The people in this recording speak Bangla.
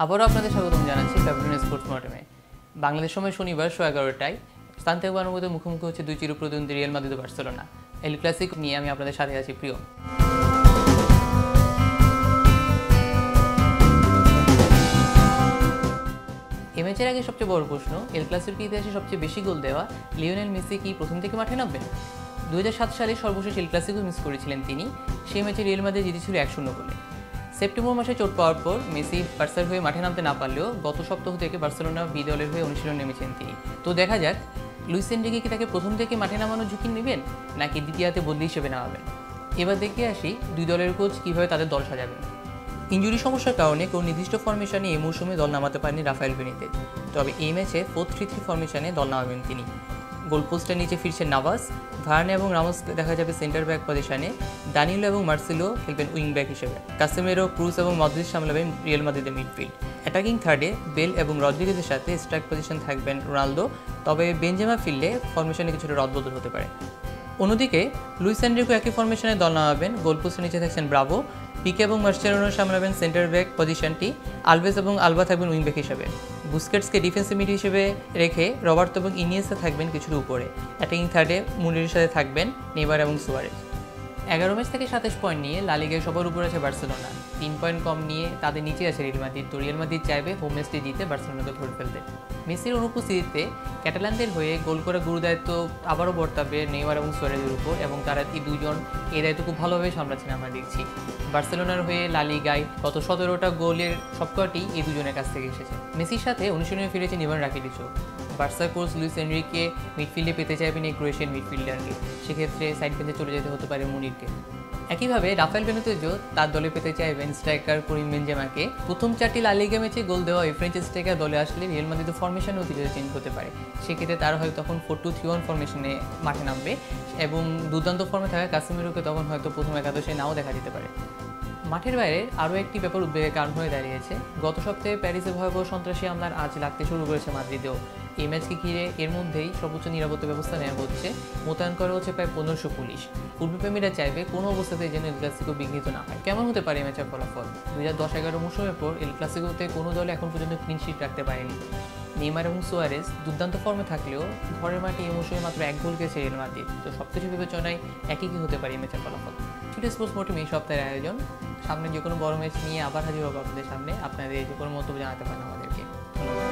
আবারও আপনাদের স্বাগতম জানাচ্ছি প্যাভিলিয়ন স্পোর্টস মর্টেমে। বাংলাদেশ সময় শনিবার 11:30টায় সান্তিয়াগো বার্নাব্যুতে মুখোমুখি হচ্ছে দুই চিরপ্রতিদ্বন্দ্বী রিয়াল মাদ্রিদ ও বার্সেলোনা। এল ক্লাসিকো নিয়ে আমি আপনাদের সাথে আছি প্রিয়। এই ম্যাচের আগে সবচেয়ে বড় প্রশ্ন, এল ক্লাসিকোর ইতিহাসে সবচেয়ে বেশি গোল দেওয়া লিওনেল মেসি কি প্রথম থেকে মাঠে নামবেন? 2007 সালে সর্বশেষ এল ক্লাসিকো মিস করেছিলেন তিনি। সেই ম্যাচে রিয়াল মাদ্রিদ জিতেছিল 1-0 গোলে। সেপ্টেম্বর মাসে চোট পাওয়ার পর মেসি বার্সার হয়ে মাঠে নামতে না পারলেও গত সপ্তাহ থেকে বার্সেলোনা বি দলের হয়ে অনুশীলন নেমেছেন তিনি। তো দেখা যাক লুইস এনরিকে কি তাকে প্রথম থেকে মাঠে নামানোর ঝুঁকি নেবেন নাকি দ্বিতীয়াতে বদলি হিসেবে নামাবেন। এবার দেখে আসি দুই দলের কোচ কীভাবে তাদের দল সাজাবেন। ইনজুরি সমস্যার কারণে কোনো নির্দিষ্ট ফরমেশনে এই মৌসুমে দল নামাতে পারেনি রাফায়েল বেনিতেজ, তবে এই ম্যাচে 4-3-3 ফরমেশনে দল নামাবেন তিনি। গোলপোস্টের নিচে ফিরছেন নাভাস, ভার্নে এবং রামোস দেখা যাবে সেন্টার ব্যাক পজিশনে, দানিলো এবং মার্সেলো খেলবেন উইং ব্যাক হিসেবে, কাসেমেরো, ক্রুজ এবং মদ্রিচ সামলাবেন রিয়াল মাদ্রিদের মিডফিল্ড। অ্যাটাকিং থার্ডে বেল এবং রদ্রিগেজের সাথে স্ট্রাইক পজিশন থাকবেন রোনালদো, তবে বেনজেমা ফিল্ডে ফরমেশনে কিছুটা রদবদল হতে পারে। অন্যদিকে লুইস এনরিকো একই ফরমেশনে দল নামাবেন। গোলপোস্টের নিচে থাকছেন ব্রাভো, পিকে এবং মার্চেলোনো সামলাবেন সেন্টার ব্যাক পজিশনটি, আলভেজ এবং আলবা থাকবেন উইং ব্যাক হিসেবে। বুস্কেটসকে ডিফেন্সিভ মিড হিসেবে রেখে রবার্তো এবং ইনিয়েস্তা থাকবেন কিছুটা উপরে। অ্যাটাকিং থার্ডে মুনিরের সাথে থাকবেন নেইমার এবং সুয়ারেজ। 11 ম্যাচ থেকে 27 পয়েন্ট নিয়ে লা লিগায় সবার উপরে আছে বার্সেলোনা। 3 পয়েন্ট কম নিয়ে তাদের নিচে আছে রিয়াল মাদ্রিদ। তো রিয়াল মাদ্রিদ চাইবে হোম ম্যাচটি জিতে বার্সেলোনাকে ধরে ফেলতে। মেসির অনুপস্থিতিতে ক্যাটালানদের হয়ে গোল করা গুরু দায়িত্ব আবারও বর্তাবে নেইমার এবং সুয়ারেজের উপর, এবং তারা এই দুজন এই দায়িত্ব খুব ভালোভাবে সামলাচ্ছেন আমরা দেখছি। বার্সেলোনার হয়ে লা লিগায় গত 17টা গোলের সবকটি এই দুজনের কাছ থেকে এসেছে। মেসির সাথে অনুশীলনে ফিরেছেন ইভান রাকিটিচও। বার্সার কোচ লুইস এনরিকে মিডফিল্ডে পেতে চাইবেন এই ক্রোয়েশিয়ান মিডফিল্ডারকে, সেক্ষেত্রে সাইড বেঞ্চে চলে যেতে হতে পারে মুনিরকে। একইভাবে রাফায়েল বেনিতেজও তার দলে পেতে চাইবেন স্ট্রাইকার করিম বেনজেমাকে। প্রথম 4টি লা লিগা ম্যাচে গোল দেওয়া এই ফ্রেঞ্চ স্ট্রাইকার দলে আসলে রিয়াল মাদ্রিদের ফরমেশনও ধীরে ধীরে চেঞ্জ হতে পারে। সেক্ষেত্রে তারা হয়তো তখন 4-2-3-1 ফরমেশনে মাঠে নামবে, এবং দুর্দান্ত ফর্মে থাকা কাসেমিরোকে তখন হয়তো প্রথম একাদশে নাও দেখা যেতে পারে। মাঠের বাইরে আরও একটি ব্যাপার উদ্বেগের কারণ হয়ে দাঁড়িয়েছে। গত সপ্তাহে প্যারিসে ভয়াবহ সন্ত্রাসী হামলার আজ লাগতে শুরু করেছে মাদ্রিদেও। এই ম্যাচকে ঘিরে এর মধ্যেই সর্বোচ্চ নিরাপত্তা ব্যবস্থা নেওয়া হচ্ছে, মোতায়েন করা হচ্ছে প্রায় 1500 পুলিশ। ফুটবলপ্রেমীরা চাইবে কোনো অবস্থাতেই যেন এল ক্লাসিকো বিঘ্নিত না হয়। কেমন হতে পারে এই ম্যাচের ফলাফল? 2010-11 মৌসুমের পর এল ক্লাসিকোতে কোনো দল এখন পর্যন্ত ক্লিন শিট রাখতে পারেনি। নেইমার এবং সুয়ারেজ দুর্দান্ত ফর্মে থাকলেও ঘরের মাঠে এই মৌসুমে মাত্র 1 গোল খেয়েছে রিয়াল মাদ্রিদ। তো সবকিছু বিবেচনায় একই কি হতে পারে এই ম্যাচের ফলাফল। প্যাভিলিয়ন স্পোর্টস মর্টেমে এই সপ্তাহের আয়োজন। সামনে যে কোনো বড় ম্যাচ নিয়ে আবার হাজির হবো আপনাদের সামনে। আপনাদের যে কোনো মন্তব্য জানাতে পারেন আমাদেরকে। ধন্যবাদ।